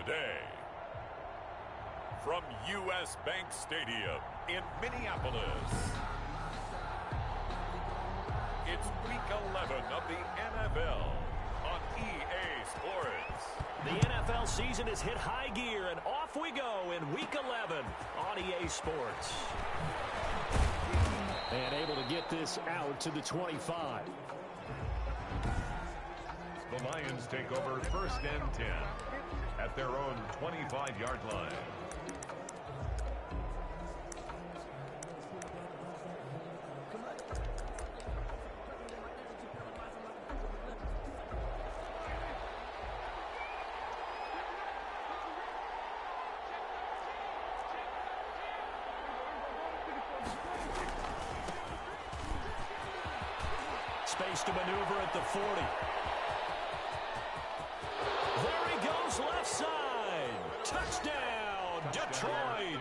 the day. From U.S. Bank Stadium in Minneapolis, it's Week 11 of the NFL on EA Sports. The NFL season has hit high gear, and off we go in Week 11 on EA Sports. And able to get this out to the 25. The Lions take over 1st and 10 at their own 25-yard line. Space to maneuver at the 40. There he goes, left side. Touchdown, Detroit.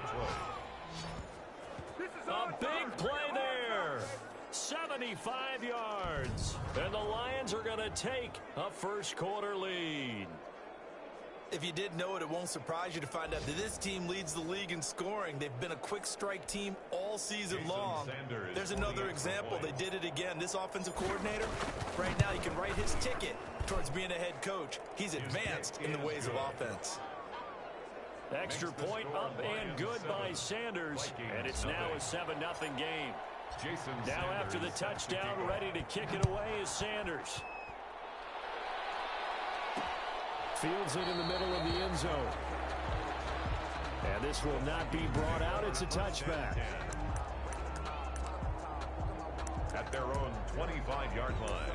A big play there. 75 yards. And the Lions are going to take a first-quarter lead. If you didn't know it, it won't surprise you to find out that this team leads the league in scoring. They've been a quick strike team all season long. There's another example. They did it again. This offensive coordinator, right now, he can write his ticket towards being a head coach. He's advanced in the ways of offense. Extra point up and good by Sanders. And it's now a 7-0 game. Now after the touchdown, ready to kick it away is Sanders. Fields it in the middle of the end zone. And this will not be brought out. It's a touchback. At their own 25-yard line.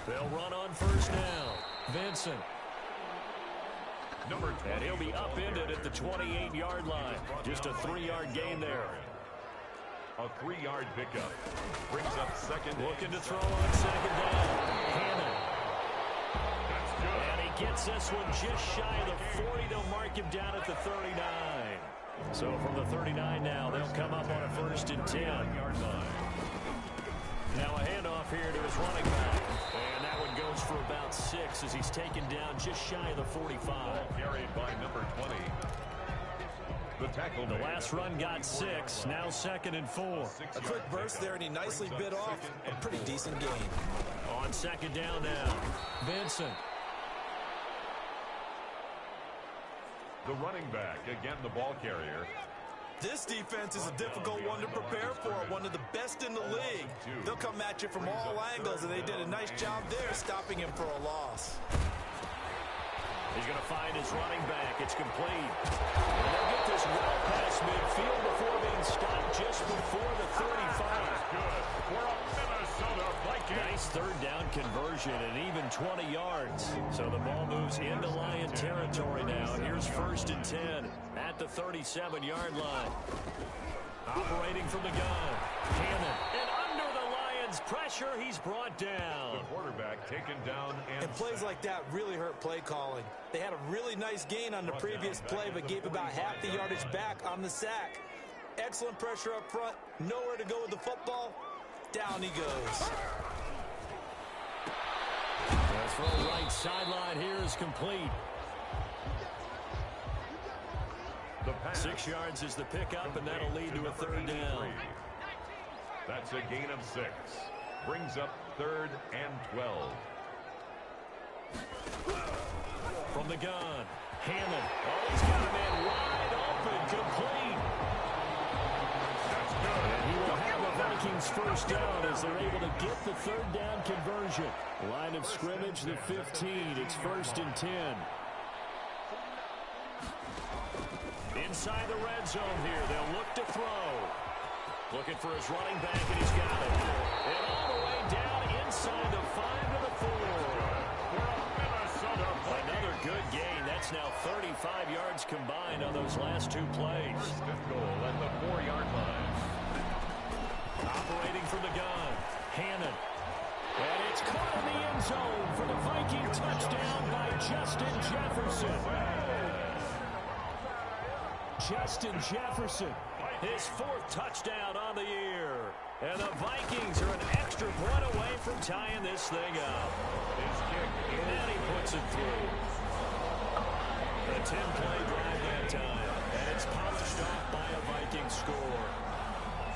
They'll run on first down. Vincent. And he'll be upended at the 28-yard line. Just a 3-yard gain there. A 3-yard pickup. Brings up second. Looking to throw on second down. Hammond. That's good. And he gets this one just shy of the 40. They'll mark him down at the 39. So from the 39 now, they'll come up on a 1st and 10. Now a handoff here to his running back. And that one goes for about 6 as he's taken down just shy of the 45. Carried by number 20. The tackle. The last run got 6. Now 2nd and 4. A quick burst there, and he nicely bit off a pretty decent gain. On 2nd down now. Vincent. The running back, again the ball carrier. This defense is a difficult one to prepare for, one of the best in the league. They'll come at you from all angles, and they did a nice job there stopping him for a loss. He's going to find his running back. It's complete. And they'll get this well past midfield before being stopped just before the 35. Good for a Minnesota Viking. Nice 3rd down conversion and even 20 yards. So the ball moves into Lion territory now. Here's 1st and 10 at the 37-yard line. Operating from the gun. Hammond. And under the Lions' pressure, he's brought down. The quarterback taken down. And plays like that really hurt play calling. They had a really nice gain on the previous play, but gave about half the yardage back on the sack. Excellent pressure up front. Nowhere to go with the football. Down he goes. The throw right sideline here is complete. 6 yards is the pickup, and that'll lead to a 3rd down. That's a gain of 6. Brings up 3rd and 12. From the gun, Hammond. Oh, he's got a man wide open, complete. That's good. And he will have the Vikings first down as they're able to get the 3rd down conversion. Line of scrimmage, the 15. It's 1st and 10. Inside the red zone here, they'll look to throw. Looking for his running back, and he's got it. And all the way down inside the 5 to the 4. Another good gain. That's now 35 yards combined line on those last two plays. First and goal at the 4-yard line. Operating from the gun, Hannon. And it's caught in the end zone for the Viking touchdown by Justin Jefferson. Justin Jefferson, his 4th touchdown on the year. And the Vikings are an extra point away from tying this thing up. His kick And he puts it through. A 10-play drive that time. And it's polished off by a Viking score.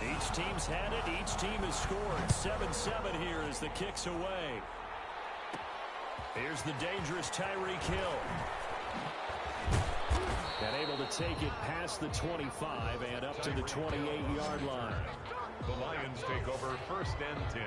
Each team's had it. Each team has scored. 7-7 here as the kick's away. Here's the dangerous Tyreek Hill. And able to take it past the 25 and up to the 28-yard line. The Lions take over first and 10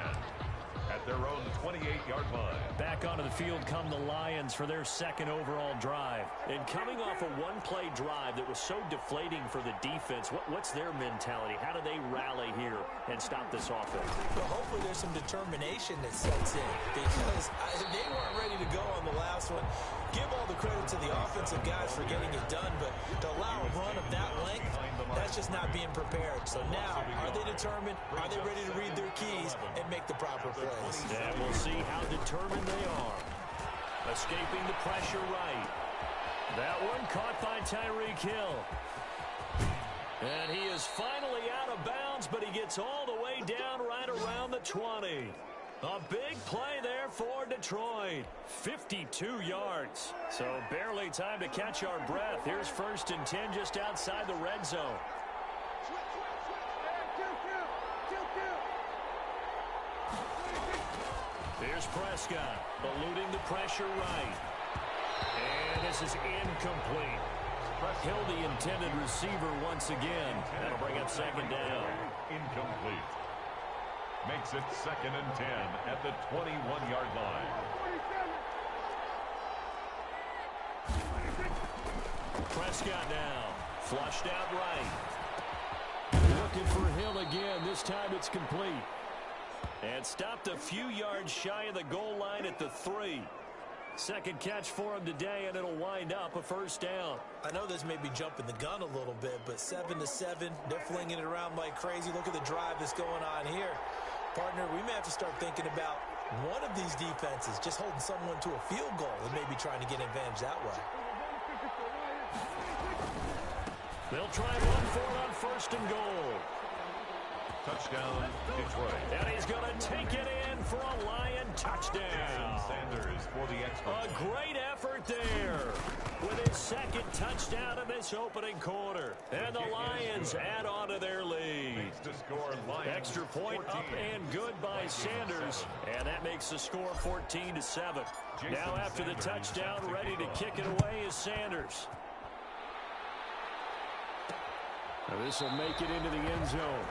at their own 28-yard line. Back onto the field come the Lions for their 2nd overall drive. And coming off a one-play drive that was so deflating for the defense, what's their mentality? How do they rally here and stop this offense? Well, hopefully there's some determination that sets in because they weren't ready to go on the last one. Give all the credit to the offensive guys for getting it done, but to allow a run of that length, that's just not being prepared. So now, are they determined? Are they ready to read their keys and make the proper plays? And we'll see how determined they are. Escaping the pressure right. That one caught by Tyreek Hill. And he is finally out of bounds, but he gets all the way down right around the 20. A big play there for Detroit. 52 yards. So barely time to catch our breath. Here's first and 10 just outside the red zone. Here's Prescott, eluding the pressure right. And this is incomplete. Hill, the intended receiver once again. That'll bring up 2nd down. Incomplete. Makes it 2nd and 10 at the 21-yard line. Prescott now, flushed out right. Looking for Hill again. This time it's complete. And stopped a few yards shy of the goal line at the 3. Second catch for him today, and it'll wind up a first down. I know this may be jumping the gun a little bit, but 7-7, they're flinging it around like crazy. Look at the drive that's going on here. Partner, we may have to start thinking about one of these defenses just holding someone to a field goal and maybe trying to get advantage that way. They'll try one for it on first and goal. Touchdown, Detroit. And he's going to take it in for a Lion touchdown. Sanders for the extra. A great effort there with his 2nd touchdown in this opening quarter. And the Lions add on to their lead. Extra point up and good by Sanders. And that makes the score 14-7. Now after the touchdown, ready to kick it away is Sanders. Now this will make it into the end zone.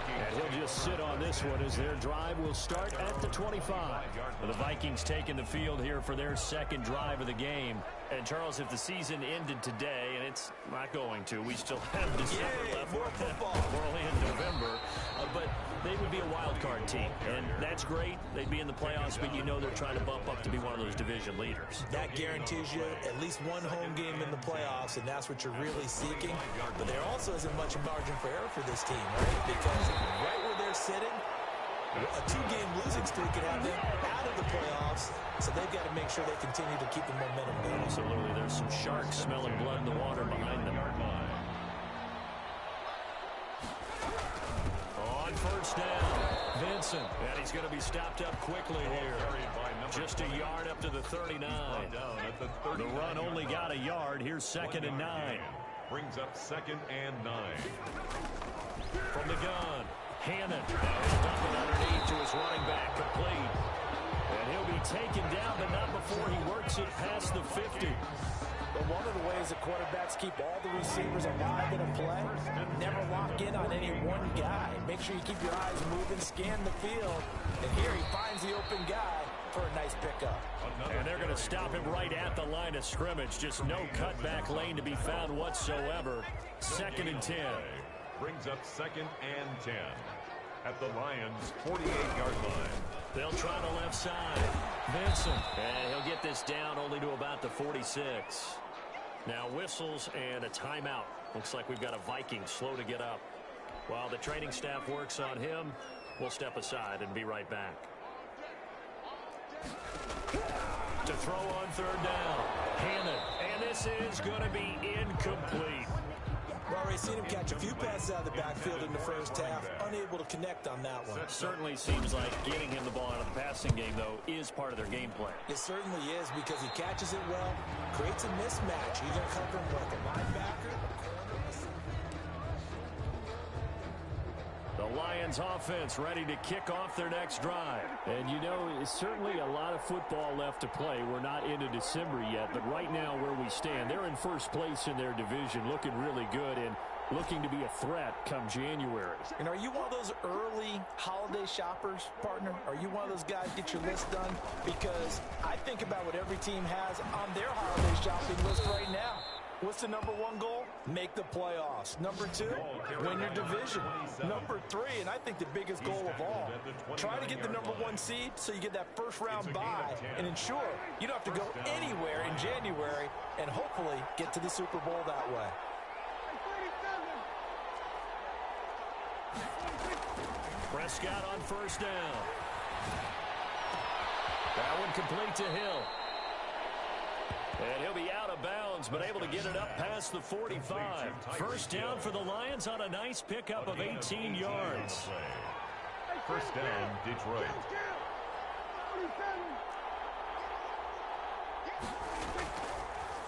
And he'll just sit on this one as their drive will start at the 25. The Vikings taking the field here for their 2nd drive of the game. And, Charles, if the season ended today, and it's not going to, we still have December left. More football. We're only in November. But they would be a wild card team. And that's great. They'd be in the playoffs, but you know they're trying to bump up to be one of those division leaders. That guarantees you at least one home game in the playoffs, and that's what you're really seeking. But there also isn't much margin for error for this team, right? Because right where they're sitting, a 2-game losing streak could have them out of the playoffs, so they've got to make sure they continue to keep the momentum going. Absolutely. There's some sharks smelling blood in the water behind them. On first down, Vincent. And he's going to be stopped up quickly here. Just a yard up to the 39. The run only got a yard. Here's 2nd and 9. Brings up 2nd and 9. From the gun, Hannon. Dump it underneath to his running back, complete. And he'll be taken down, but not before he works it past the 50. But one of the ways that quarterbacks keep all the receivers alive in a play, never lock in on any one guy. Make sure you keep your eyes moving, scan the field, and here he finds the open guy for a nice pickup. And they're going to stop him right at the line of scrimmage. Just no cutback lane to be found whatsoever. 2nd and 10. Brings up 2nd and 10 at the Lions' 48-yard line. They'll try the left side. Vincent. And he'll get this down only to about the 46. Now whistles and a timeout. Looks like we've got a Viking slow to get up. While the training staff works on him, we'll step aside and be right back. To throw on third down. Hannon. And this is going to be incomplete. Well, we've seen him catch a few passes out of the backfield in the first half. Unable to connect on that one. Certainly seems like getting him the ball out of the passing game, though, is part of their game plan. It certainly is because he catches it well, creates a mismatch. He's going to cover him like a linebacker. The Lions offense ready to kick off their next drive. And, you know, it's certainly a lot of football left to play. We're not into December yet, but right now where we stand, they're in first place in their division, looking really good and looking to be a threat come January. And are you one of those early holiday shoppers, partner? Are you one of those guys get your list done? Because I think about what every team has on their holiday shopping list right now. What's the number one goal? Make the playoffs. Number two, win your division. Number three, and I think the biggest goal of all, try to get the number one seed so you get that first round bye and ensure you don't have to go anywhere in January and hopefully get to the Super Bowl that way. Prescott on first down. That one complete to Hill. And he'll be out of bounds, but able to get it up past the 45. First down for the Lions on a nice pickup of 18 yards. First down, Detroit.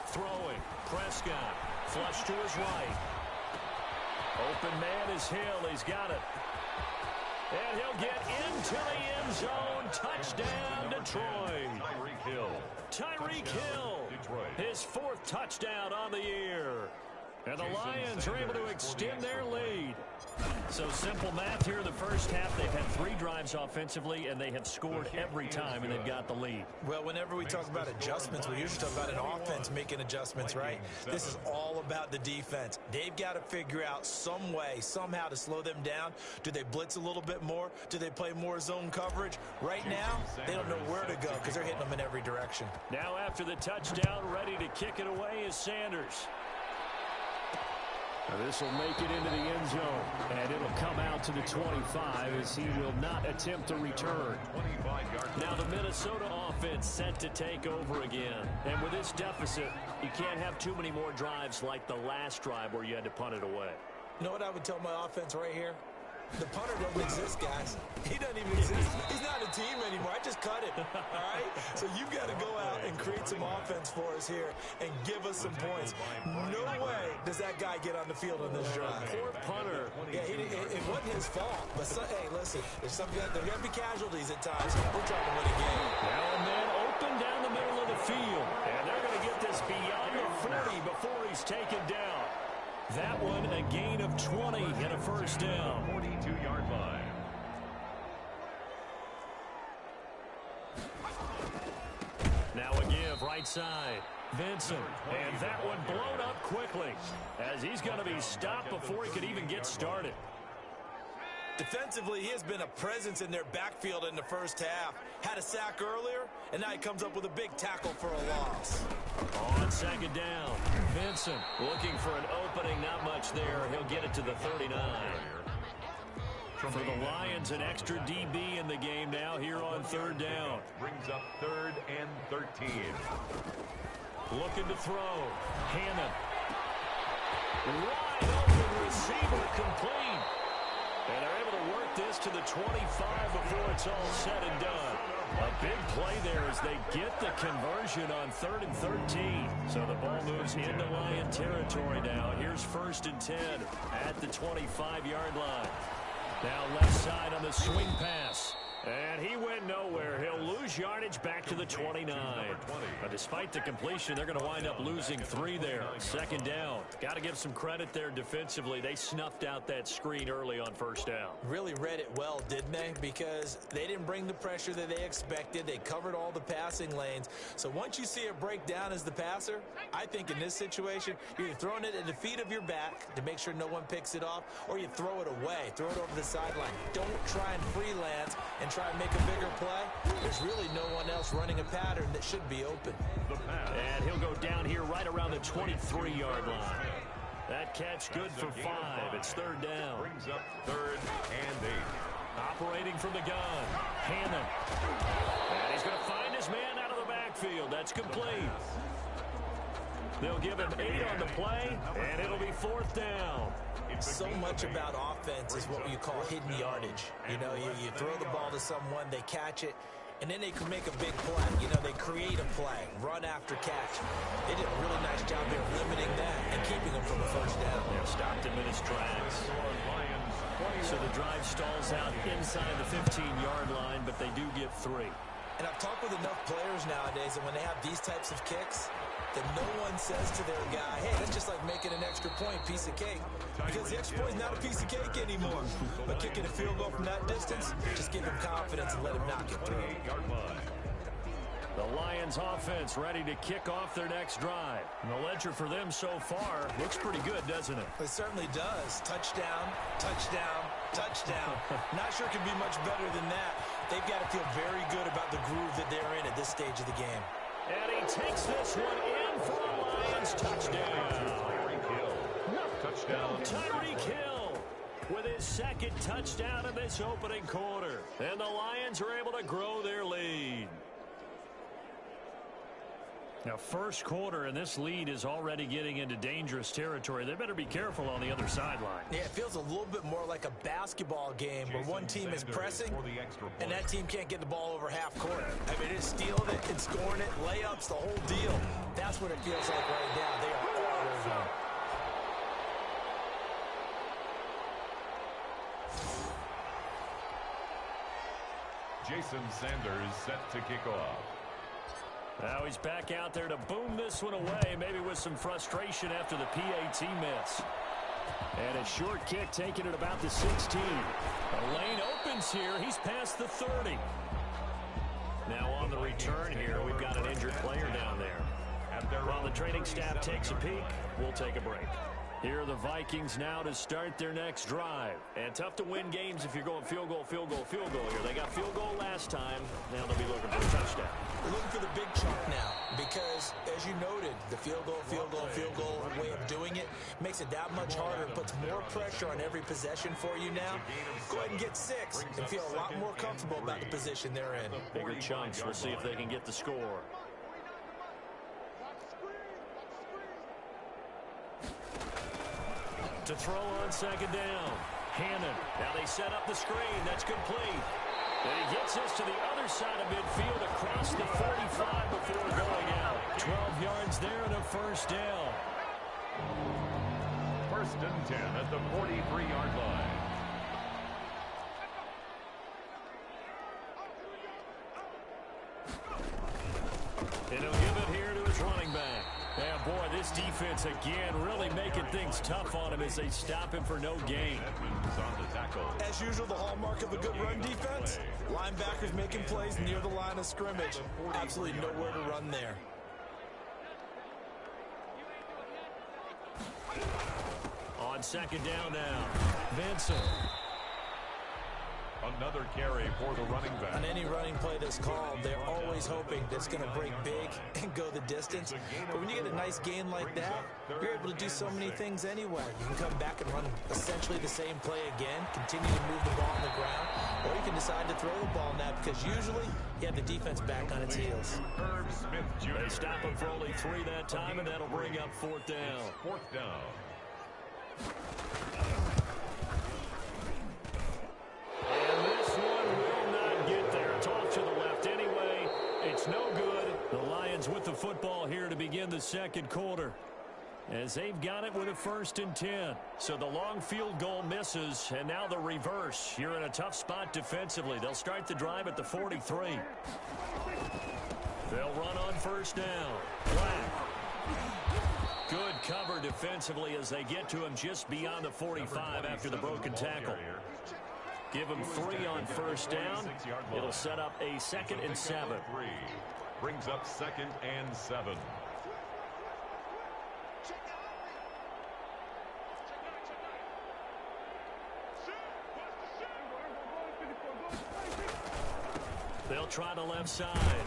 Throwing. Prescott. Flush to his right. Open man is Hill. He's got it. And he'll get into the end zone. Touchdown, Detroit. Tyreek Hill. Tyreek Hill. His fourth touchdown on the year. And the Lions are able to extend their lead. So simple math here in the first half. They've had 3 drives offensively, and they have scored every time, and they've got the lead. Well, whenever we talk about adjustments, we usually talk about an offense making adjustments, right? This is all about the defense. They've got to figure out some way, somehow to slow them down. Do they blitz a little bit more? Do they play more zone coverage? Right now, they don't know where to go because they're hitting them in every direction. Now after the touchdown, ready to kick it away is Sanders. This will make it into the end zone, and it'll come out to the 25 as he will not attempt to return. Now the Minnesota offense set to take over again. And with this deficit, you can't have too many more drives like the last drive where you had to punt it away. You know what I would tell my offense right here? The punter doesn't exist, guys. He doesn't even exist. He's not a team anymore. I just cut him, all right? So you've got to go out and create some offense for us here and give us some points. No way does that guy get on the field on this drive. Poor punter. Yeah, it wasn't his fault. But, hey, listen, there's going to be casualties at times. We're trying to win a game. Now and then open down the middle of the field. And they're going to get this beyond the 40 before he's taken down. That one, a gain of 20 and a first down. 42-yard line. Now a give, right side. Vincent, and that one blown up quickly as he's going to be stopped before he could even get started. Defensively, he has been a presence in their backfield in the first half. Had a sack earlier, and now he comes up with a big tackle for a loss. On second down, Vincent looking for an opening, not much there. He'll get it to the 39. For the Lions, an extra DB in the game now here on third down. Brings up 3rd and 13. Looking to throw. Hannon. Wide open receiver complete. And they're able to work this to the 25 before it's all said and done. A big play there as they get the conversion on 3rd and 13. So the ball moves into Lion territory now. Here's 1st and 10 at the 25-yard line. Now left side on the swing pass. And he went nowhere. He'll lose yardage back to the 29. But despite the completion, they're going to wind up losing 3 there. Second down. Got to give some credit there defensively. They snuffed out that screen early on first down. Really read it well, didn't they? Because they didn't bring the pressure that they expected. They covered all the passing lanes. So once you see it break down as the passer, I think in this situation, you're throwing it at the feet of your back to make sure no one picks it off, or you throw it away. Throw it over the sideline. Don't try and freelance and try and make a bigger play. There's really no one else running a pattern that should be open. And he'll go down here right around the 23-yard line. That catch good for 5. It's third down. Brings up third and 8. Operating from the gun, Hammond. And he's going to find his man out of the backfield. That's complete. They'll give him 8 on the play, and it'll be fourth down. So much about offense is what you call hidden yardage. You know, you throw the ball to someone, they catch it, and then they can make a big play. You know, they create a play, run after catch. They did a really nice job there limiting that and keeping them from the first down. Yeah, stopped him in his tracks. So the drive stalls out inside the 15-yard line, but they do get 3. And I've talked with enough players nowadays, and when they have these types of kicks, that no one says to their guy, hey, that's just like making an extra point, piece of cake. Because the extra point is not a piece of cake anymore. But kicking a field goal from that distance, just give him confidence and let him knock it through. The Lions offense ready to kick off their next drive. And the ledger for them so far looks pretty good, doesn't it? It certainly does. Touchdown, touchdown, touchdown. Not sure it could be much better than that. They've got to feel very good about the groove that they're in at this stage of the game. And he takes this one in for a Lions touchdown. Touchdown. Tyreek Hill with his second touchdown in this opening quarter. And the Lions are able to grow their lead. Now, first quarter, and this lead is already getting into dangerous territory. They better be careful on the other sideline. Yeah, it feels a little bit more like a basketball game where one team is pressing and that team can't get the ball over half court. I mean, it's stealing it and scoring it, layups, the whole deal. That's what it feels like right now. They are all over them. Jason Sanders set to kick off. Now he's back out there to boom this one away, maybe with some frustration after the PAT miss. And a short kick taken at about the 16. The lane opens here. He's past the 30. Now on the return here, we've got an injured player down there. While the training staff takes a peek, we'll take a break. Here are the Vikings now to start their next drive. And tough to win games if you're going field goal, field goal, field goal here. They got field goal last time. Now they'll be looking for a touchdown. We're looking for the big chunk now because, as you noted, the field goal, field goal, field goal way of doing it makes it that much harder. It puts more pressure on every possession for you now. Go ahead and get 6 and feel a lot more comfortable about the position they're in. Bigger chunks. We'll see if they can get the score. To throw on second down. Hannon. Now they set up the screen. That's complete. And he gets this to the other side of midfield across the 45 before going out. 12 yards there and a first down. First and 10 at the 43-yard line. And he'll give it here to his running back. And boy, this defense again really making things tough on him as they stop him for no gain. As usual, the hallmark of a good run defense, linebackers making plays near the line of scrimmage. Absolutely nowhere to run there. On second down now, Vincent. Another carry for the running back. On any running play that's called, they're always hoping that it's going to break big and go the distance. But when you get a nice gain like that, you're able to do so many things anyway. You can come back and run essentially the same play again, continue to move the ball on the ground, or you can decide to throw the ball now because usually you have the defense back on its heels. They stop him for only 3 that time, and that'll bring up fourth down. Fourth down. And this one will not get there. It's off to the left anyway. It's no good. The Lions with the football here to begin the second quarter, as they've got it with a first and 10. So the long field goal misses, and now the reverse. You're in a tough spot defensively. They'll start the drive at the 43. They'll run on first down. Black. Good cover defensively as they get to him just beyond the 45 after the broken tackle. Give him 3 on first down. It'll set up a 2nd and 7. Brings up 2nd and 7. They'll try the left side.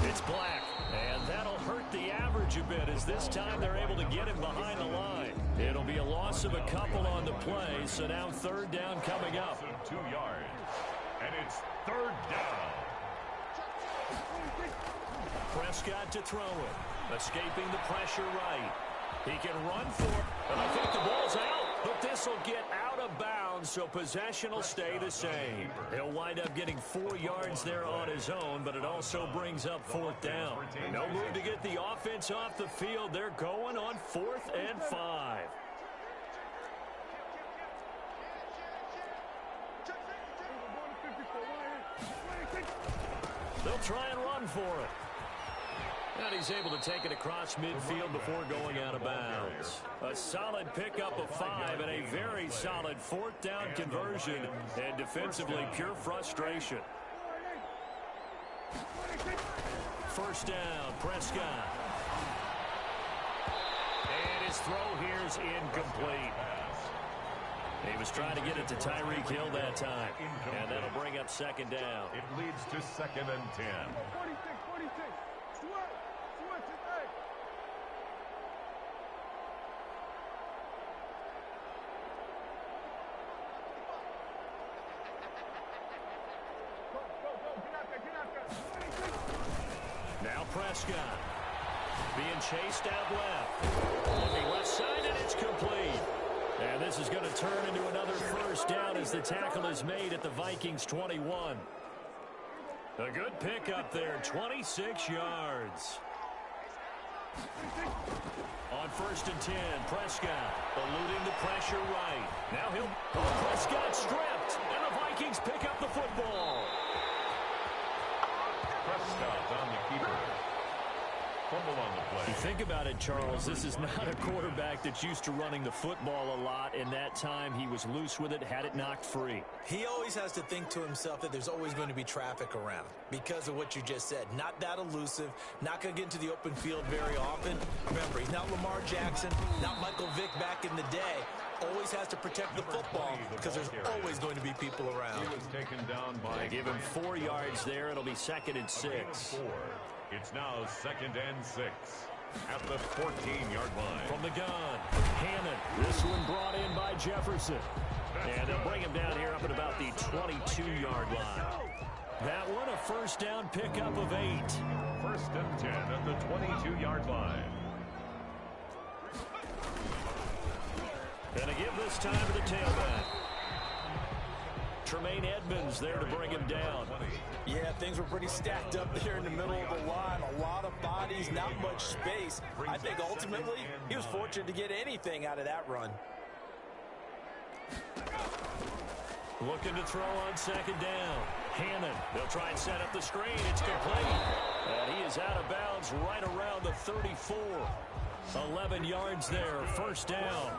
It's Black, and that'll hurt the average a bit as this time they're able to get him behind the line. It'll be a loss of a couple on the play, so now third down coming up. 2 yards, and it's third down. Prescott to throw it, escaping the pressure right. He can run for it, and I think the ball's out, but this will get out of bounds, so possession will stay the same. He'll wind up getting 4 yards there on his own, but it also brings up fourth down. No move to get the offense off the field. They're going on 4th and 5. They'll try and run for it. And he's able to take it across midfield before going out of bounds. A solid pickup of 5 and a very solid fourth down conversion. And defensively, pure frustration. First down, Prescott. And his throw here's incomplete. He was trying to get it to Tyreek Hill that time. And that'll bring up second down. It leads to 2nd and 10. Now Prescott being chased out left. Looking left side, and it's complete. And this is going to turn into another first down as the tackle is made at the Vikings 21. A good pickup there, 26 yards. On 1st and 10, Prescott eluding the pressure right. Now Prescott stripped, and the Vikings pick up the football. Prescott on the keeper. Fumble on the play. You think about it, Charles, this is not a quarterback that's used to running the football a lot, and that time he was loose with it, had it knocked free. He always has to think to himself that there's always going to be traffic around because of what you just said. Not that elusive, not going to get into the open field very often. Remember, he's not Lamar Jackson, not Michael Vick back in the day. Always has to protect the football because there's always going to be people around. He was taken down by... They give him 4 yards there. It'll be 2nd and 6. It's now 2nd and 6 at the 14-yard line. From the gun, Hammond. This one brought in by Jefferson. And they'll bring him down here up at about the 22-yard line. That one a first down pickup of 8. 1st and 10 at the 22-yard line. And a give this time to the tailback. Tremaine Edmonds there to bring him down. Yeah, things were pretty stacked up there in the middle of the line. A lot of bodies, not much space. I think ultimately he was fortunate to get anything out of that run. Looking to throw on 2nd down. Hammond. They'll try and set up the screen. It's complete. And he is out of bounds right around the 34. 11 yards there, first down.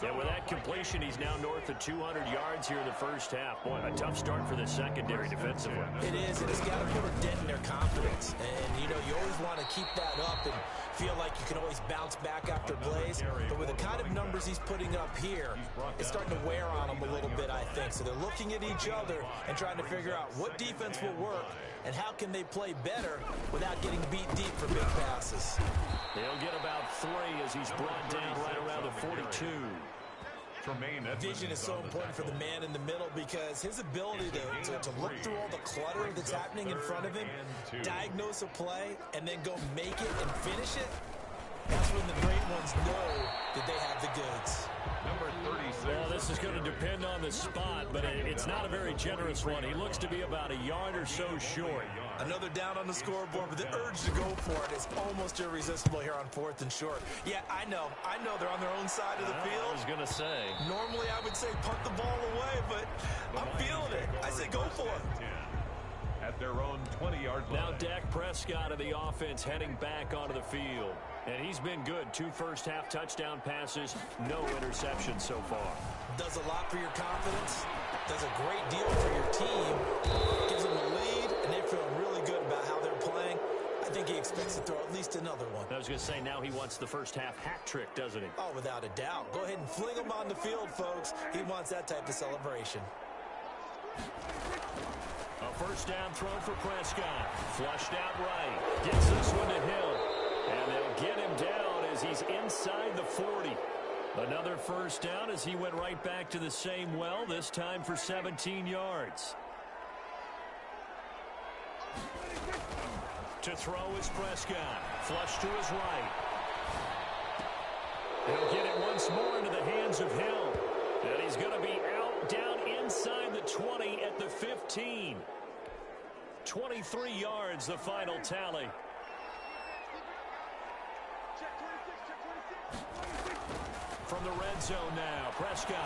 And with that completion, he's now north of 200 yards here in the first half. Boy, a tough start for the secondary defensively. It is, and it's got to put a dent in their confidence. And, you know, you always want to keep that up and feel like you can always bounce back after plays. But with the kind of numbers he's putting up here, it's starting to wear on them a little bit, I think. So they're looking at each other and trying to figure out what defense will work and how can they play better without getting beat deep for big passes. He'll get about 3 as he's brought down right around the 42. Vision is so important for the man in the middle because his ability to look through all the clutter that's happening in front of him, diagnose a play, and then go make it and finish it, that's when the great ones know that they have the goods. Number 36. Well, this is going to depend on the spot, but it's not a very generous one. He looks to be about a yard or so short. Another down on the scoreboard, but the urge to go for it is almost irresistible here on 4th and short. Yeah, I know they're on their own side of the field. I was going to say. Normally I would say punt the ball away, but I'm feeling it. I say go for it. At their own 20-yard line. Now Dak Prescott of the offense heading back onto the field. And he's been good. 2 first-half touchdown passes, no interceptions so far. Does a lot for your confidence. Does a great deal for your team. Gives them a lead, and they feel really good about how they're playing. I think he expects to throw at least another one. I was going to say, now he wants the first-half hat trick, doesn't he? Oh, without a doubt. Go ahead and fling him on the field, folks. He wants that type of celebration. A first down throw for Prescott. Flushed out right. Gets this one to Hill. And they'll get him down as he's inside the 40. Another first down as he went right back to the same well, this time for 17 yards. To throw is Prescott. Flush to his right. He'll get it once more into the hands of Hill. And he's going to be out down inside the 20 at the 15. 23 yards, the final tally. From the red zone now, Prescott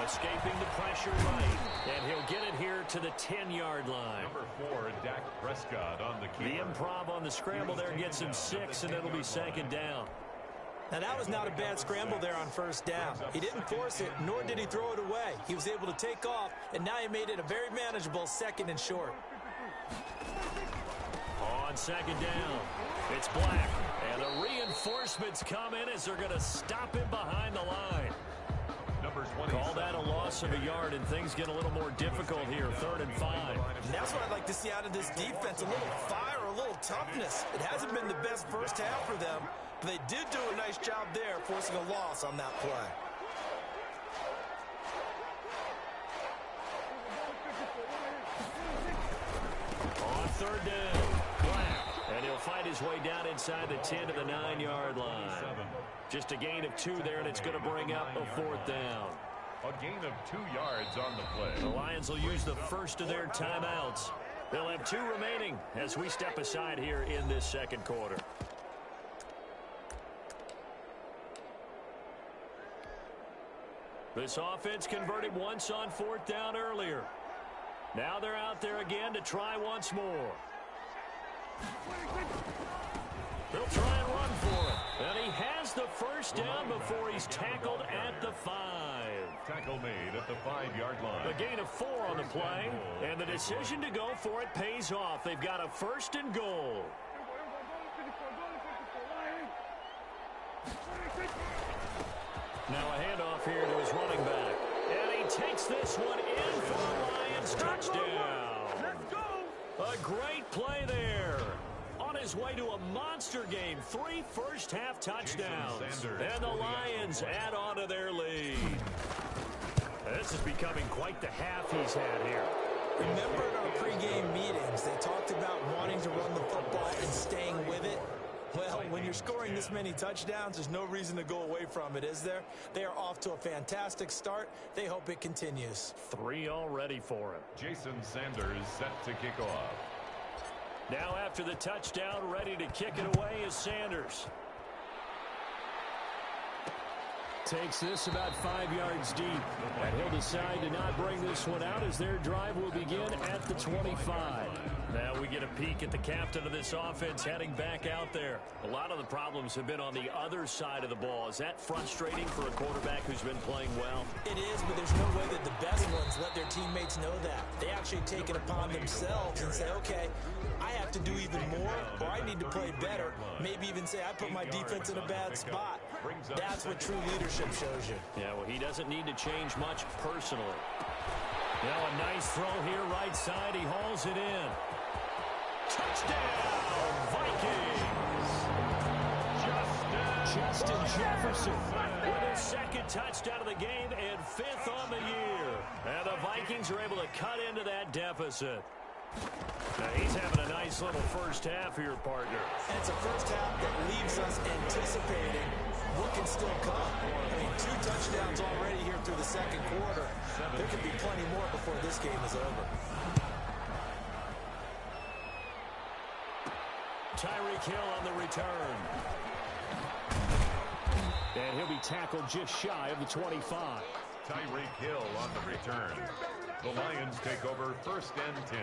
escaping the pressure right. And he'll get it here to the 10-yard line. Number 4, Dak Prescott on the keeper. The improv on the scramble there gets him 6, and it'll be second down. Now, that was not a bad scramble there on first down. He didn't force it, nor did he throw it away. He was able to take off, and now he made it a very manageable second and short. On second down, it's Black. And the reinforcements come in as they're going to stop him behind the line. Number 20. Call that a loss of a yard, and things get a little more difficult here, 3rd and 5. And that's what I'd like to see out of this defense, a little fire, a little toughness. It hasn't been the best first half for them, but they did do a nice job there, forcing a loss on that play. On 3rd down, Black. And he'll find his way down inside the 10 to the 9-yard line. Just a gain of 2 there, and it's going to bring up a 4th down. A gain of 2 yards on the play. The Lions will use the first of their timeouts. They'll have 2 remaining as we step aside here in this second quarter. This offense converted once on 4th down earlier. Now they're out there again to try once more. They'll try and run for it. And he has the first down before he's tackled at the 5. Tackle made at the 5-yard line. A gain of 4 on the play, and the decision to go for it pays off. They've got a 1st and goal. Now a handoff here to his running back. And he takes this one in for a Lions touchdown. Let's go. A great play there. On his way to a monster game. 3 first-half touchdowns. And the Lions add on to their lead. This is becoming quite the half he's had here. Remember in our pregame meetings, they talked about wanting to run the football and staying with it? Well, when you're scoring this many touchdowns, there's no reason to go away from it, is there? They are off to a fantastic start. They hope it continues. 3 already for him. Jason Sanders set to kick off. Now after the touchdown, ready to kick it away is Sanders. Takes this about 5 yards deep. And he'll decide to not bring this one out as their drive will begin at the 25. Now we get a peek at the captain of this offense heading back out there. A lot of the problems have been on the other side of the ball. Is that frustrating for a quarterback who's been playing well? It is, but there's no way that the best ones let their teammates know that. They actually take it upon themselves and say, okay, I have to do even more, or I need to play better. Maybe even say I put my defense in a bad spot. That's what true leadership shows you. Yeah, well, he doesn't need to change much personally. Now a nice throw here right side. He hauls it in. Touchdown, Vikings! Justin Jefferson with his 2nd touchdown of the game and 5th on the year. And the Vikings are able to cut into that deficit. Now he's having a nice little first half here, partner. And it's a first half that leaves us anticipating what can still come. I mean, 2 touchdowns already here through the second quarter. There could be plenty more before this game is over. Tyreek Hill on the return. And he'll be tackled just shy of the 25. Tyreek Hill on the return. The Lions take over 1st and 10.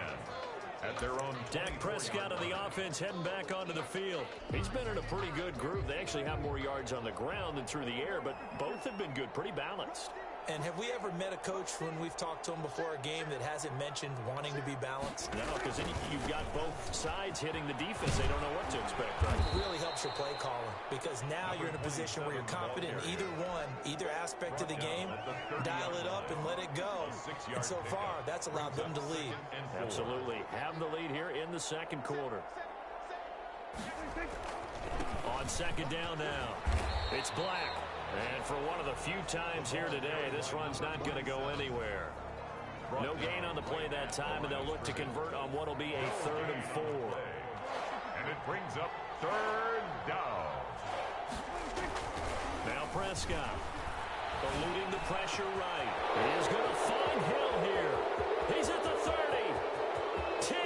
At their own Dak Prescott of the offense heading back onto the field. He's been in a pretty good group. They actually have more yards on the ground than through the air, but both have been good, pretty balanced. And have we ever met a coach when we've talked to him before a game that hasn't mentioned wanting to be balanced? No, because then you've got both sides hitting the defense. They don't know what to expect, right? It really helps helps your play calling, because now you're in a position where you're confident in either aspect of the game. Dial it up and let it go. And so far, that's allowed them to lead. Absolutely. Have the lead here in the second quarter. On second down now, it's Black. And for one of the few times here today, this run's not going to go anywhere. No gain on the play that time, and they'll look to convert on what will be a 3rd and 4. And it brings up 3rd down. Now Prescott, eluding the pressure right. He is going to find Hill here. He's at the 30, 10,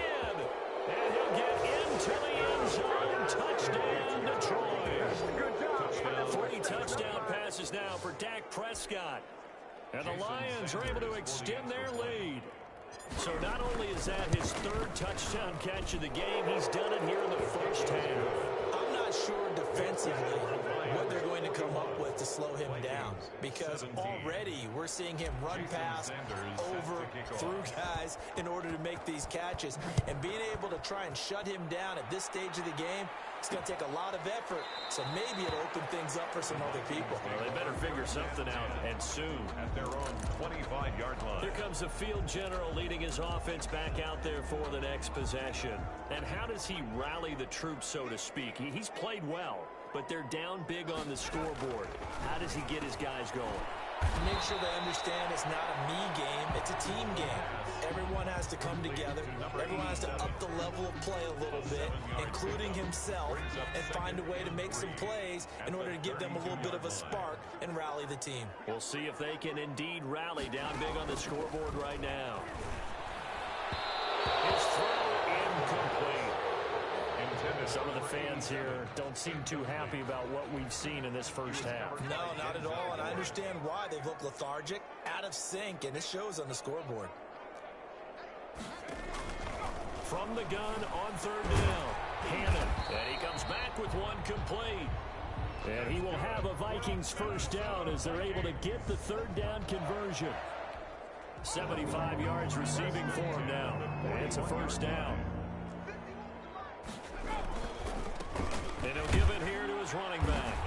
and he'll get into the end zone. Touchdown, Detroit. 3 touchdown passes now for Dak Prescott. And the Lions are able to extend their lead. So not only is that his 3rd touchdown catch of the game, he's done it here in the first half. I'm not sure defensively what they're going to come up with to slow him down, because already we're seeing him run past, over, through guys in order to make these catches. And being able to try and shut him down at this stage of the game, it's going to take a lot of effort. So maybe it'll open things up for some other people. Well, they better figure something out, and soon. At their own 25-yard line. Here comes the field general leading his offense back out there for the next possession. And how does he rally the troops, so to speak? He's played well, but they're down big on the scoreboard. How does he get his guys going? Make sure they understand it's not a me game, it's a team game. Everyone has to come together. Everyone has to up the level of play a little bit, including himself, and find a way to make some plays in order to give them a little bit of a spark and rally the team. We'll see if they can indeed rally down big on the scoreboard right now. His throw incomplete. Some of the fans here don't seem too happy about what we've seen in this first half. No, not at all, and I understand why. They've looked lethargic, out of sync, and it shows on the scoreboard. From the gun on 3rd down, Hannon, and he comes back with one complete. And he will have a Vikings first down as they're able to get the 3rd down conversion. 75 yards receiving for him now. It's a first down. And he'll give it here to his running back.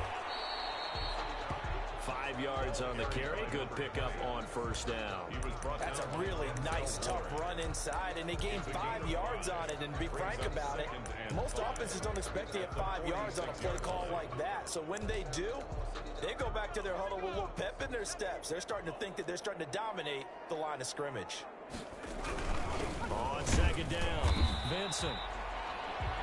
5 yards on the carry. Good pickup on first down. That's a really nice, tough run inside, and they gained 5 yards on it. And to be frank about it, most offenses don't expect to get 5 yards on a play call like that. So when they do, they go back to their huddle with a little pep in their steps. They're starting to think that they're starting to dominate the line of scrimmage. On second down, Vincent.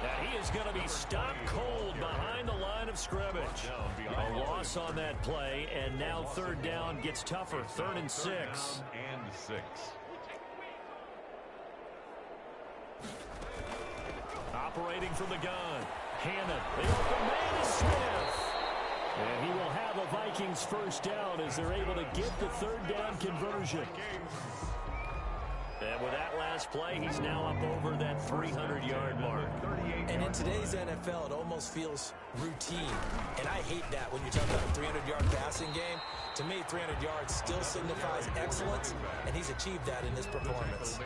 Now he is going to be stopped cold behind the line of scrimmage. A loss on that play, and now 3rd down gets tougher. 3rd and 6. Operating from the gun, Hannon. The open man is Smith. And he will have a Vikings first down as they're able to get the 3rd down conversion. And with that last play, he's now up over that 300-yard mark. And in today's NFL, it almost feels routine. And I hate that when you talk about a 300-yard passing game. To me, 300 yards still signifies excellence, and he's achieved that in his performance.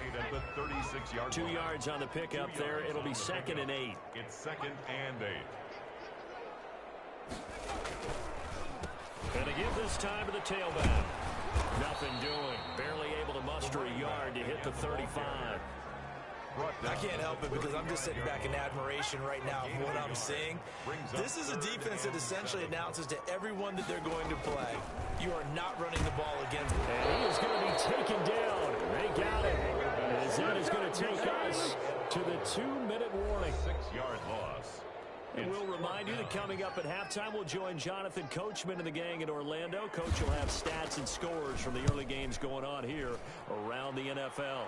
2 yards on the pickup there. It'll be 2nd and 8. It's 2nd and 8. And to give this time to the tailback. Nothing doing. Barely able to muster a yard to hit the 35. I can't help it because I'm just sitting back in admiration right now of what I'm seeing. This is a defense that essentially announces to everyone that they're going to play, you are not running the ball against them. And he is going to be taken down. They got it. As that is going to take us to the 2-minute warning. 6-yard loss. And we'll remind you that coming up at halftime, we'll join Jonathan Coachman and the gang in Orlando. Coach will have stats and scores from the early games going on here around the NFL.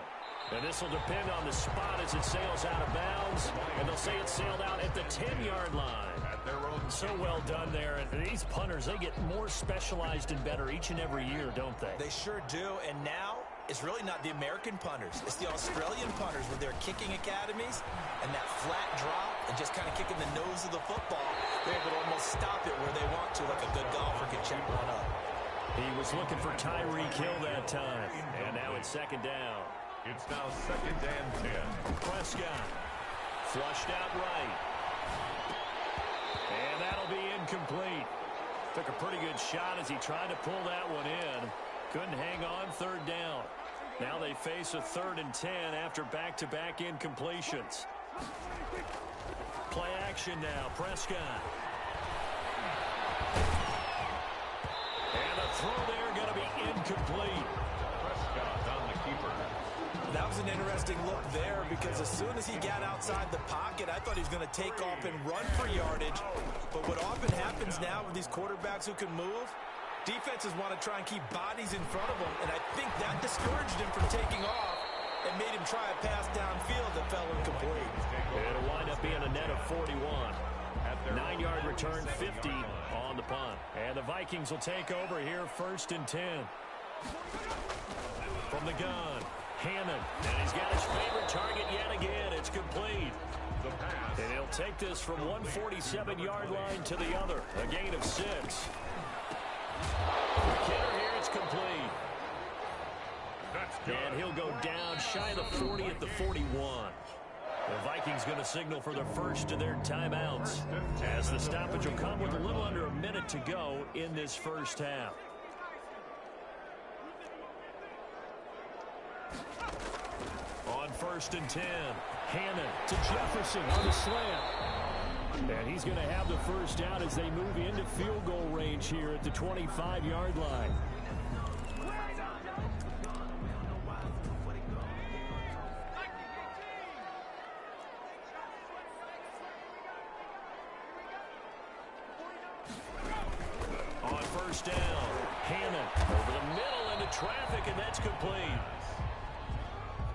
And this will depend on the spot as it sails out of bounds. And they'll say it sailed out at the 10-yard line. At their own. So well done there. And these punters, they get more specialized and better each and every year, don't they? They sure do. And now it's really not the American punters. It's the Australian punters with their kicking academies and that flat drop and just kind of kicking the nose of the football. They're able to almost stop it where they want to, like a good golfer can check one up. He was looking for Tyreek Hill that time. And now it's 2nd down. It's now 2nd and 10. Prescott flushed out right. pretty good shot as he tried to pull that one in. Couldn't hang on third down. Now they face a 3rd and 10 after back-to-back incompletions. Play action now. Prescott. And the throw there going to be incomplete. Prescott on the keeper. That was an interesting look there because as soon as he got outside the pocket, I thought he was going to take off and run for yardage. But what often happens now with these quarterbacks who can move, defenses want to try and keep bodies in front of them, and I think that discouraged him from taking off and made him try a pass downfield that fell incomplete. It'll wind up being a net of 41. 9-yard return, 50 on the punt. And the Vikings will take over here, 1st and 10. From the gun, Hammond. And he's got his favorite target yet again. It's complete. And he'll take this from 147-yard line to the other. A gain of 6. Kidder here, it's complete. And he'll go down shy of the 40 at the 41. The Vikings going to signal for the first of their timeouts as the stoppage will come with a little under a minute to go in this first half. On 1st and 10, Hannon to Jefferson on the slant. And he's going to have the first down as they move into field goal range here at the 25-yard line. On 1st down, Hannon over the middle into traffic, and that's complete.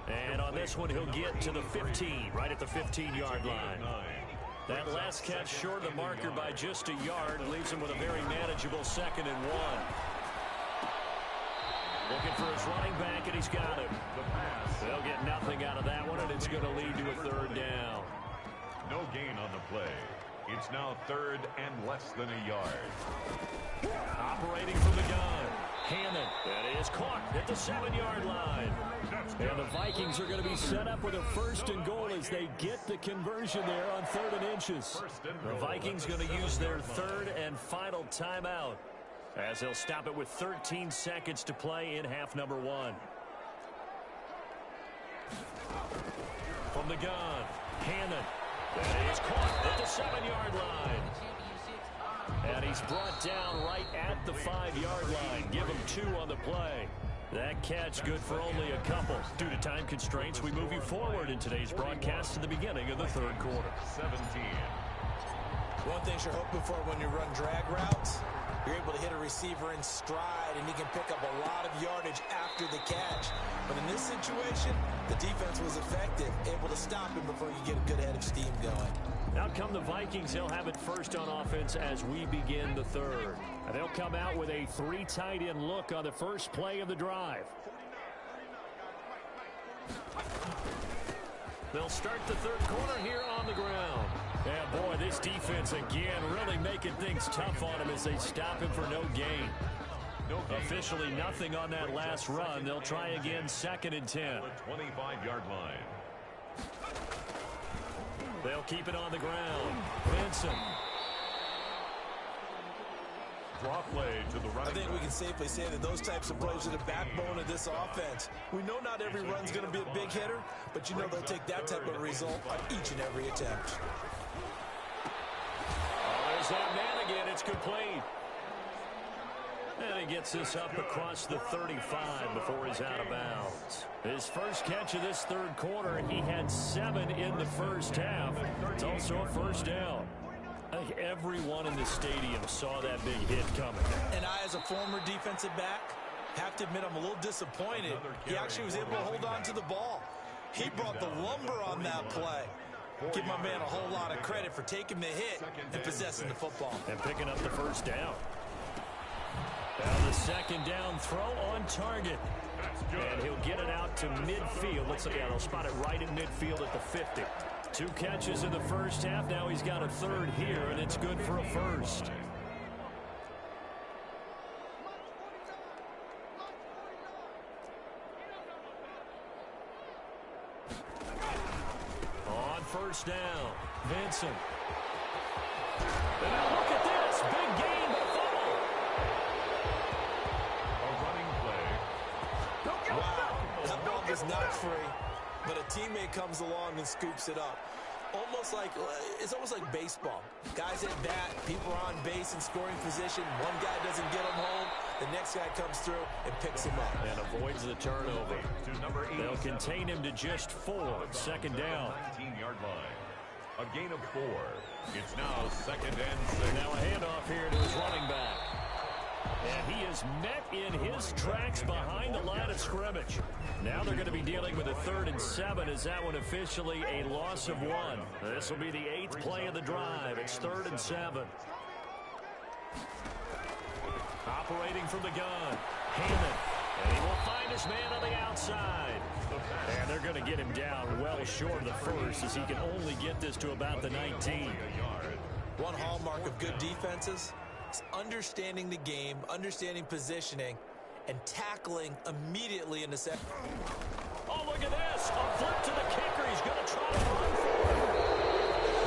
And on this one, he'll get to the 15, right at the 15-yard line. That last catch short of the marker by just a yard leaves him with a very manageable 2nd and 1. Looking for his running back, and he's got it. They'll get nothing out of that one, and it's going to lead to a 3rd down. No gain on the play. It's now 3rd and less than a yard. Operating from the gun, Hammond. That is caught at the 7-yard line. And the Vikings are going to be set up with a 1st and goal as they get the conversion there on 3rd and inches. The Vikings going to use their 3rd and final timeout as they'll stop it with 13 seconds to play in half number 1. From the gun, Hammond. That is caught at the 7-yard line. And he's brought down right at the 5-yard line. Give him 2 on the play. That catch good for only a couple. Due to time constraints, we move you forward in today's broadcast to the beginning of the 3rd quarter. 17. One thing you're hoping for when you run drag routes, you're able to hit a receiver in stride, and he can pick up a lot of yardage after the catch. But in this situation, the defense was effective, able to stop him before you get a good head of steam going. Out come the Vikings. They'll have it first on offense as we begin the 3rd. And they'll come out with a 3 tight end look on the first play of the drive. They'll start the 3rd quarter here on the ground. Yeah, boy, this defense again really making things tough on him as they stop him for no gain. Officially nothing on that last run. They'll try again 2nd and 10. 25-yard line. They'll keep it on the ground. Vincent. Draw play to the right. I think we can safely say that those types of plays are the backbone of this offense. We know not every run's going to be a big hitter, but you know they'll take that type of result on each and every attempt. Oh, there's that man again. It's complete. And he gets this up across the 35 before he's out of bounds. His first catch of this 3rd quarter, he had 7 in the first half. It's also a 1st down. I think everyone in the stadium saw that big hit coming. And I, as a former defensive back, have to admit I'm a little disappointed. He actually was able to hold on to the ball. He brought the lumber on that play. Give my man a whole lot of credit for taking the hit and possessing the football. And picking up the 1st down. Now the 2nd down throw on target. And he'll get it out to midfield. Let's look at it. They'll spot it right in midfield at the 50. 2 catches in the first half. Now he's got a 3rd here, and it's good for a 1st. On 1st down, Vincent. And now look at this. Big gain, but fumble. not free, but a teammate comes along and scoops it up. It's almost like baseball. Guys at bat, people are on base in scoring position. One guy doesn't get him home. The next guy comes through and picks him up. And avoids the turnover. They'll contain him to just 4. Second down. 19-yard line. A gain of 4. It's now second and 6. Now a handoff here to his running back. And he is met in his tracks behind the line of scrimmage. Now they're going to be dealing with a 3rd and 7. Is that one officially a loss of 1? This will be the 8th play of the drive. It's 3rd and 7. Operating from the gun. Hammond. And he will find his man on the outside. And they're going to get him down well short of the first, as he can only get this to about the 19. One hallmark of good defenses is understanding the game, understanding positioning, and tackling immediately in the second. Oh, look at this. A flip to the kicker. He's going to try to run for it.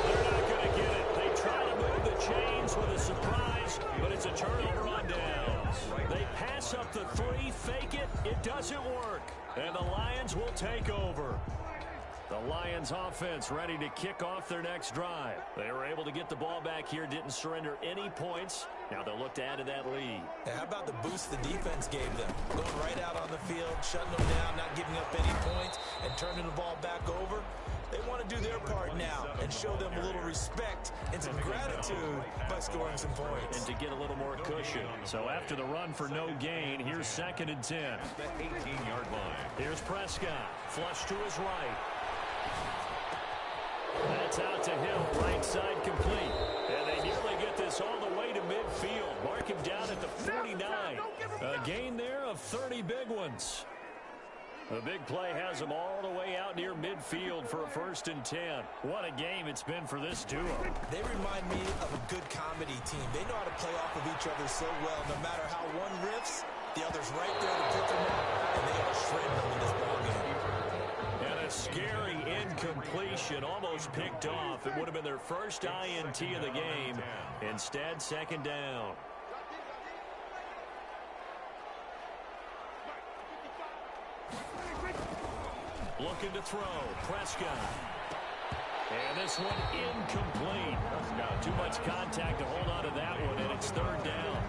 They're not going to get it. They try to move the chains with a surprise, but it's a turnover on downs. They pass up the 3, fake it. It doesn't work. And the Lions will take over. The Lions offense ready to kick off their next drive. They were able to get the ball back here, didn't surrender any points. Now they'll look to add to that lead. Now, how about the boost the defense gave them? Going right out on the field, shutting them down, not giving up any points, and turning the ball back over. They want to do their part now and show them a little respect and some gratitude by scoring some points. And to get a little more cushion. So after the run for no gain, here's 2nd and 10. At the 18-yard line. Here's Prescott. Flush to his right. That's out to Hill, right side complete. And they nearly get this all the way to midfield. Mark him down at the 49. A gain there of 30 big ones. The big play has them all the way out near midfield for a 1st and 10. What a game it's been for this duo. They remind me of a good comedy team. They know how to play off of each other so well. No matter how one riffs, the other's right there to pick them up, and they are shredding them in this ballgame. And a scary incompletion, almost picked off. It would have been their first INT of the game. Instead, 2nd down. Looking to throw. Prescott. And this one incomplete. Too much contact to hold on to that one, and it's 3rd down.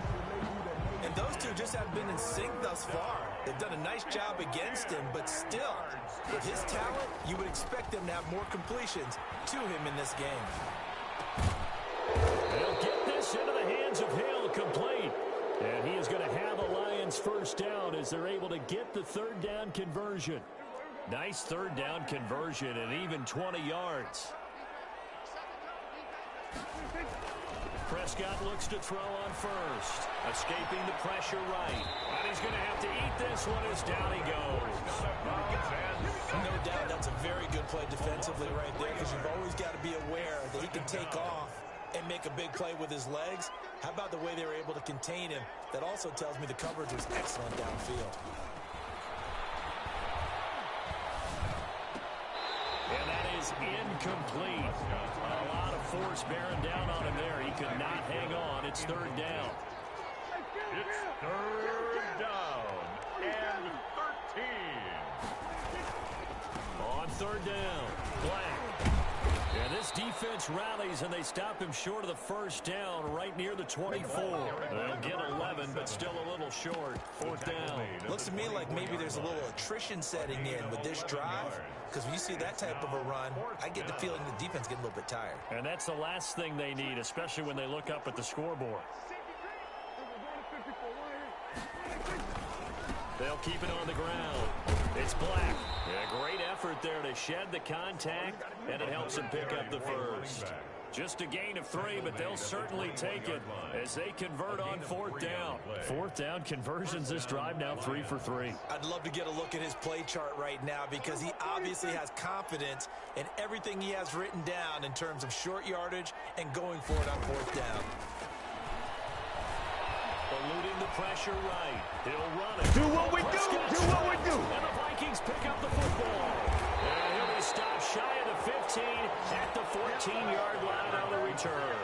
And those two just haven't been in sync thus far. They've done a nice job against him, but still, with his talent, you would expect them to have more completions to him in this game. They'll get this into the hands of Hill, complete. And he is going to have a Lions 1st down as they're able to get the 3rd down conversion. Nice 3rd down conversion and even 20 yards. Prescott looks to throw on first. Escaping the pressure right. And he's going to have to eat this one as down he goes. No doubt that's a very good play defensively right there, because you've always got to be aware that he can take off and make a big play with his legs. How about the way they were able to contain him? That also tells me the coverage was excellent downfield. And that is incomplete. A lot of force bearing down on him there. He could not hang on. It's 3rd down. It's 3rd down and 13. On 3rd down, Black. And this defense rallies, and they stop him short of the 1st down right near the 24. They'll get 11, but still a little short. 4th down. Looks to me like maybe there's a little attrition setting in with this drive, because when you see that type of a run, I get the feeling the defense getting a little bit tired. And that's the last thing they need, especially when they look up at the scoreboard. They'll keep it on the ground. It's Black. Yeah, great effort there to shed the contact, and it helps him pick up the 1st. Just a gain of 3, but they'll certainly take it as they convert on 4th down. 4th down conversions this drive now 3 for 3. I'd love to get a look at his play chart right now, because he obviously has confidence in everything he has written down in terms of short yardage and going for it on 4th down. Eluding the pressure right. He'll run it. Do what we do. Do what we do. And the Vikings pick up the football. And he'll be stopped shy of the 15 at the 14-yard line on the return.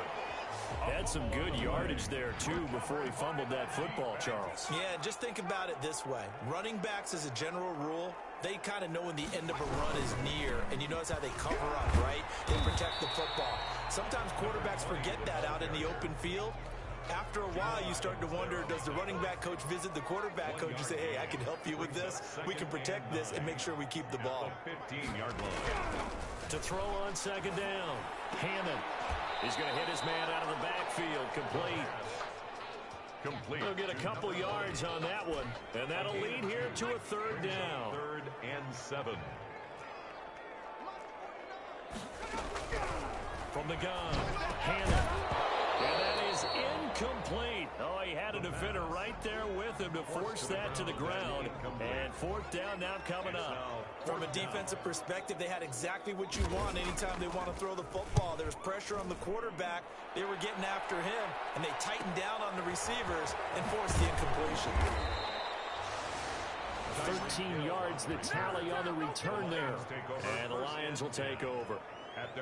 had some good yardage there, too, before he fumbled that football, Charles. Yeah, just think about it this way. Running backs, as a general rule, they kind of know when the end of a run is near, and you notice how they cover up, right? They protect the football. Sometimes quarterbacks forget that out in the open field. After a while, you start to wonder, does the running back coach visit the quarterback coach and say, hey, I can help you with this, we can protect this, and make sure we keep the ball. 15-yard line. To throw on second down, Hammond. He's going to hit his man out of the backfield, complete. He'll get a couple yards on that one, and that'll lead here to a third down. 3rd and 7. From the gun, Hammond. And that is incomplete. Oh, he had a defender right there with him to force that to the ground. And 4th down now coming up. From a defensive perspective, they had exactly what you want anytime they want to throw the football. There was pressure on the quarterback. They were getting after him, and they tightened down on the receivers and forced the incompletion. 13 yards, the tally on the return there. And the Lions will take over.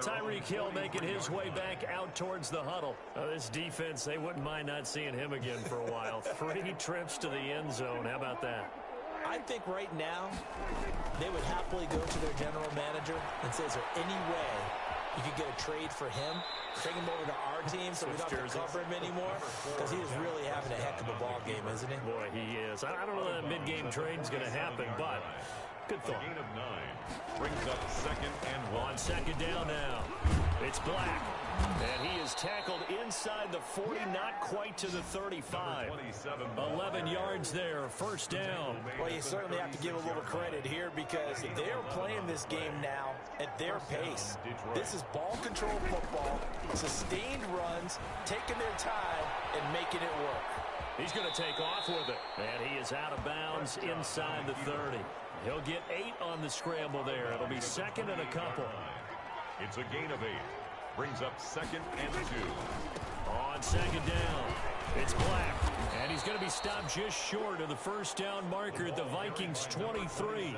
Tyreek Hill making his way back out towards the huddle. This defense, they wouldn't mind not seeing him again for a while. 3 trips to the end zone. How about that? I think right now they would happily go to their general manager and say, is there any way you could get a trade for him? Take him over to our team so we don't have to cover him anymore? Because he is really having a heck of a ball game, isn't he? Boy, he is. I don't know that mid-game trade's going to happen, but good thought. Gain of 9 brings up 2nd and 1. On second down now, it's Black. And he is tackled inside the 40, not quite to the 35. 11 yards there, 1st down. Well, you certainly have to give a little credit here because they're playing this game now at their pace. This is ball control football, sustained runs, taking their time, and making it work. He's going to take off with it. And he is out of bounds inside the 30. He'll get 8 on the scramble there. It'll be 2nd and a couple. It's a gain of 8. Brings up 2nd and 2. On second down, it's Black. And he's going to be stopped just short of the 1st down marker at the Vikings' 23.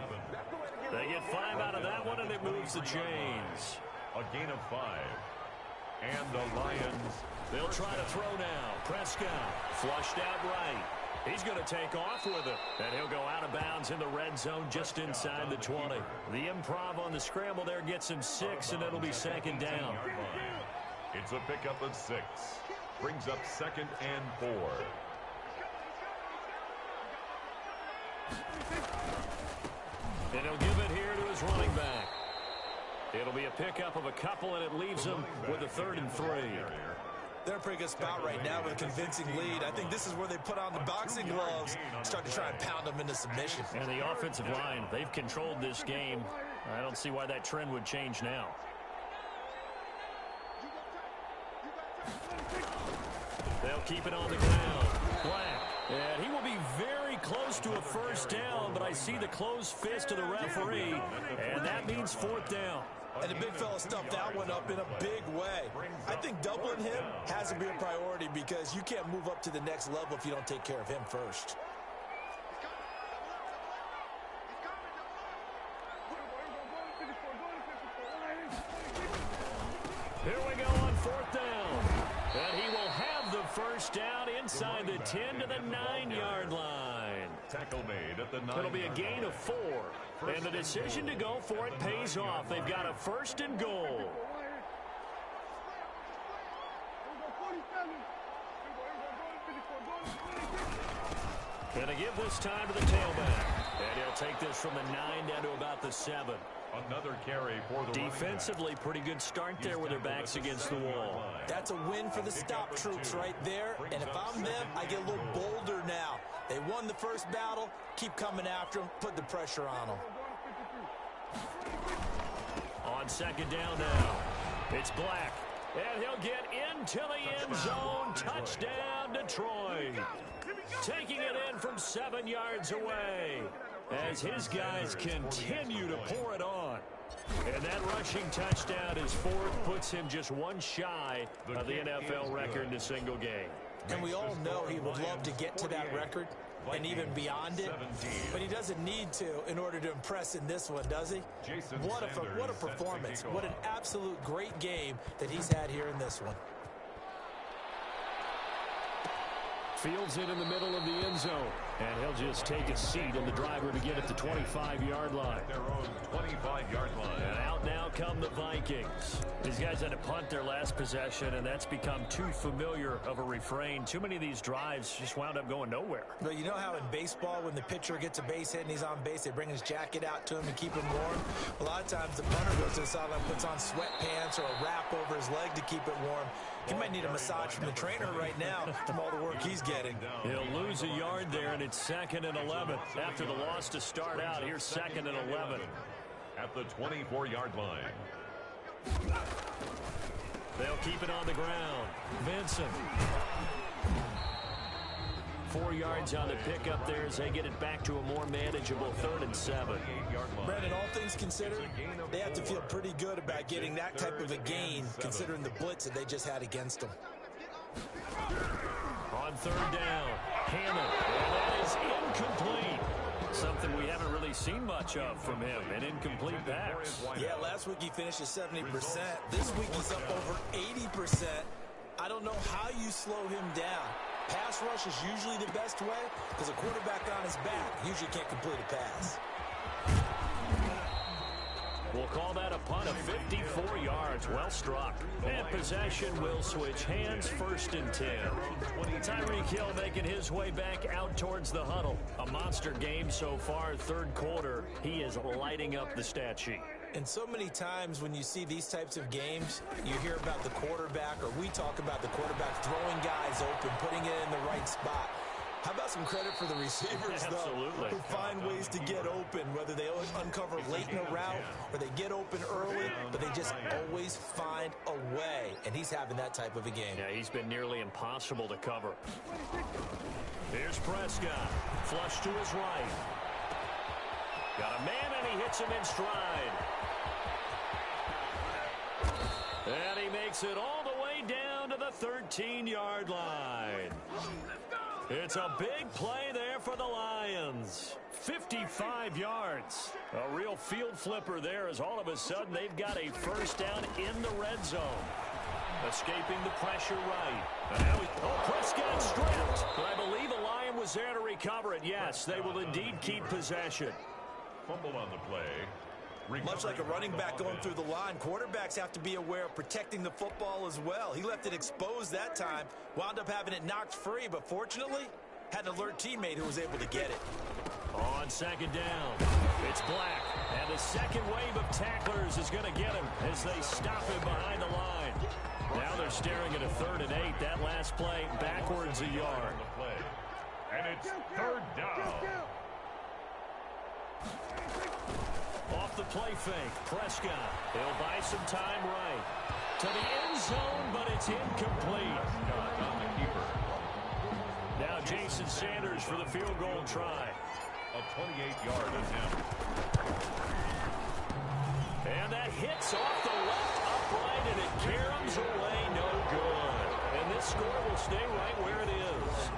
They get 5 out of that one, and it moves the chains. A gain of 5. And the Lions, they'll try to throw now. Prescott flushed out right. He's going to take off with it. And he'll go out of bounds in the red zone just inside the 20. The improv on the scramble there gets him 6, and it'll be 2nd down. It's a pickup of 6. Brings up 2nd and 4. And he'll give it here to his running back. It'll be a pickup of a couple, and it leaves him with a 3rd and 3. They're in a pretty good spot right now with a convincing lead. I think this is where they put on the boxing gloves, start to try and pound them into submission. And the offensive line, they've controlled this game. I don't see why that trend would change now. They'll keep it on the ground. Black. And he will be very close to a 1st down, but I see the closed fist of the referee, and that means 4th down. And the big fella stuffed that one up in a big way. I think doubling him has to be a priority because you can't move up to the next level if you don't take care of him first. Here we go on 4th down. And he will have the 1st down inside the 10 to the 9-yard line. Tackle made at the 9. It'll be a gain of 4. And the decision to go for it pays off. They've got a 1st and goal. And they give this time to the tailback. And he'll take this from the 9 down to about the 7. Another carry for the defensively, pretty good start there with their backs against the wall. That's a win for the stop troops right there. And if I'm them, I get a little bolder now. They won the first battle. Keep coming after them. Put the pressure on them. On second down now, it's Black. And he'll get into the end zone. Touchdown, Detroit. Taking it in from 7 yards away as his guys continue to pour it on. And that rushing touchdown is 4th, puts him just 1 shy of the NFL record in a single game. And we all know he would love to get to that record and even beyond it, but he doesn't need to in order to impress in this one, does he? What a performance. What an absolute great game that he's had here in this one. Fields it in the middle of the end zone. And he'll just take a seat in the driver to get at the 25-yard line. Their own 25-yard line. And out now come the Vikings. These guys had to punt their last possession, and that's become too familiar of a refrain. Too many of these drives just wound up going nowhere. Well, you know how in baseball, when the pitcher gets a base hit and he's on base, they bring his jacket out to him and keep him warm? A lot of times the punter goes to the sideline, puts on sweatpants or a wrap over his leg to keep it warm. He might need a massage from the trainer right now from all the work he's getting. He'll lose a yard there, and it's 2nd and 11. After the loss to start out, here's 2nd and 11. At the 24-yard line. They'll keep it on the ground. Vincent. 4 yards on the pickup there as they get it back to a more manageable 3rd and 7. Brandon, all things considered, they have to feel pretty good about getting that type of a gain considering the blitz that they just had against them. On 3rd down, Hammond. And that is incomplete. Something we haven't really seen much of from him, an incomplete pass. Yeah, last week he finished at 70%. This week he's up over 80%. I don't know how you slow him down. Pass rush is usually the best way because a quarterback on his back usually can't complete a pass. We'll call that a punt of 54 yards. Well struck. And possession will switch hands. 1st and 10. Tyreek Hill making his way back out towards the huddle. A monster game so far. 3rd quarter. He is lighting up the stat sheet. And so many times when you see these types of games, you hear about the quarterback, or we talk about the quarterback throwing guys open, putting it in the right spot. How about some credit for the receivers, though, who find ways to get open, whether they uncover late in a route or they get open early, but they just always find a way. And he's having that type of a game. Yeah, he's been nearly impossible to cover. Here's Prescott. Flush to his right. Got a man, and he hits him in stride. And he makes it all the way down to the 13-yard line. It's a big play there for the Lions. 55 yards. A real field flipper there as all of a sudden they've got a 1st down in the red zone. Escaping the pressure right. And now Prescott stripped. But I believe a Lion was there to recover it. Yes, they will indeed keep possession. Fumble on the play. Much like a running back going through the line, quarterbacks have to be aware of protecting the football as well. He left it exposed that time, wound up having it knocked free, but fortunately, had an alert teammate who was able to get it. On 2nd down, it's Black, and the second wave of tacklers is going to get him as they stop him behind the line. Now they're staring at a 3rd and 8. That last play, backwards a yard. And it's 3rd down. Off the play fake, Prescott. He'll buy some time right. To the end zone, but it's incomplete. On the keeper. Now Jason Sanders for the field goal try. A 28-yard attempt. And that hits off the left upright, and it caroms away, no good. And this score will stay right where it is.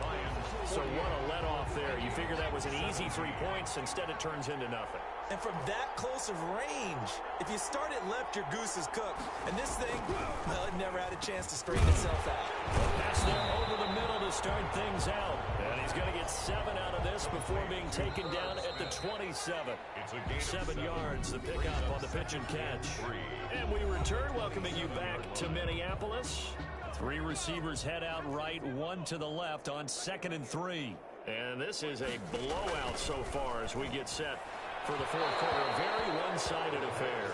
So what a let-off there. You figure that was an easy 3 points. Instead, it turns into nothing. And from that close of range, if you start it left, your goose is cooked. And this thing, well, it never had a chance to straighten itself out. Pass there over the middle to start things out. And he's going to get 7 out of this before being taken down at the 27. 7 yards, the pickup on the pitch and catch. And we return, welcoming you back to Minneapolis. 3 receivers head out right, 1 to the left on 2nd and 3. And this is a blowout so far as we get set for the 4th quarter. A very one-sided affair.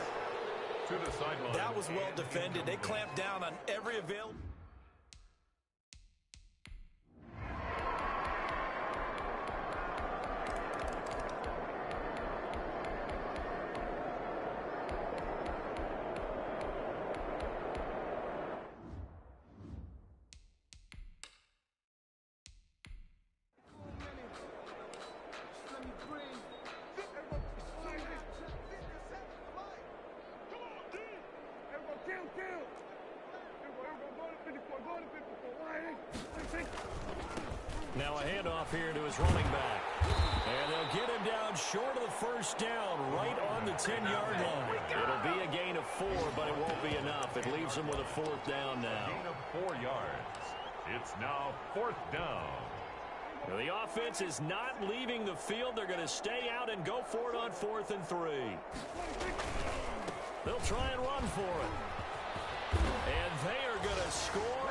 To the sideline. That was well defended. They clamped down on every available. Now a handoff here to his running back. And they'll get him down short of the 1st down, right on the 10-yard line. It'll be a gain of 4, but it won't be enough. It leaves him with a 4th down now. Gain of 4 yards. It's now 4th down. Well, the offense is not leaving the field. They're going to stay out and go for it on 4th and 3. They'll try and run for it. And they are going to score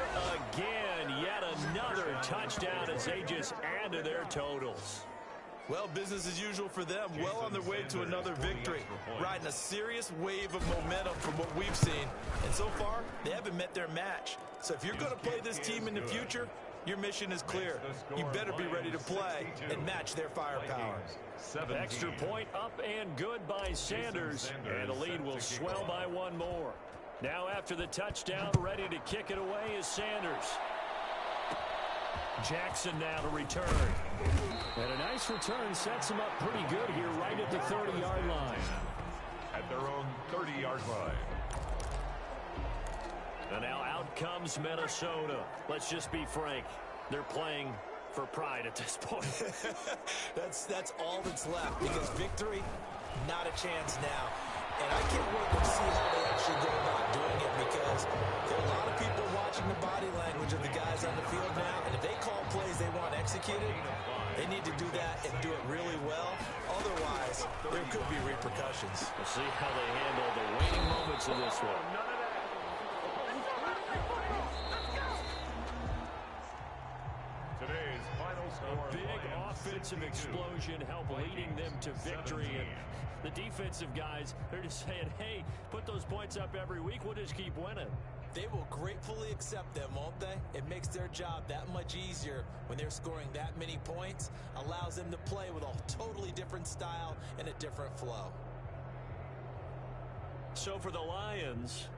again. Yet another touchdown as they just add to their totals. Well, business as usual for them. Well on their way to another victory. Riding a serious wave of momentum from what we've seen. And so far, they haven't met their match. So if you're going to play this team in the future, your mission is clear. You better be ready to play and match their firepower. Extra point up and good by Sanders. And the lead will swell by one more. Now after the touchdown, ready to kick it away is Sanders. Jackson now to return. And a nice return sets him up pretty good here right at the 30-yard line. At their own 30-yard line. And now out comes Minnesota. Let's just be frank. They're playing for pride at this point. That's all that's left, because victory, not a chance now. And I can't wait to see how they actually go about doing it, because there are a lot of people watching the body language of the guys on the field now, and if they call plays they want executed, they need to do that and do it really well. Otherwise, there could be repercussions. We'll see how they handle the waning moments of this one. Today's final score. A big offensive explosion helped leading them to victory. And the defensive guys, they're just saying, hey, put those points up every week. We'll just keep winning. They will gratefully accept them, won't they? It makes their job that much easier when they're scoring that many points. Allows them to play with a totally different style and a different flow. So for the Lions,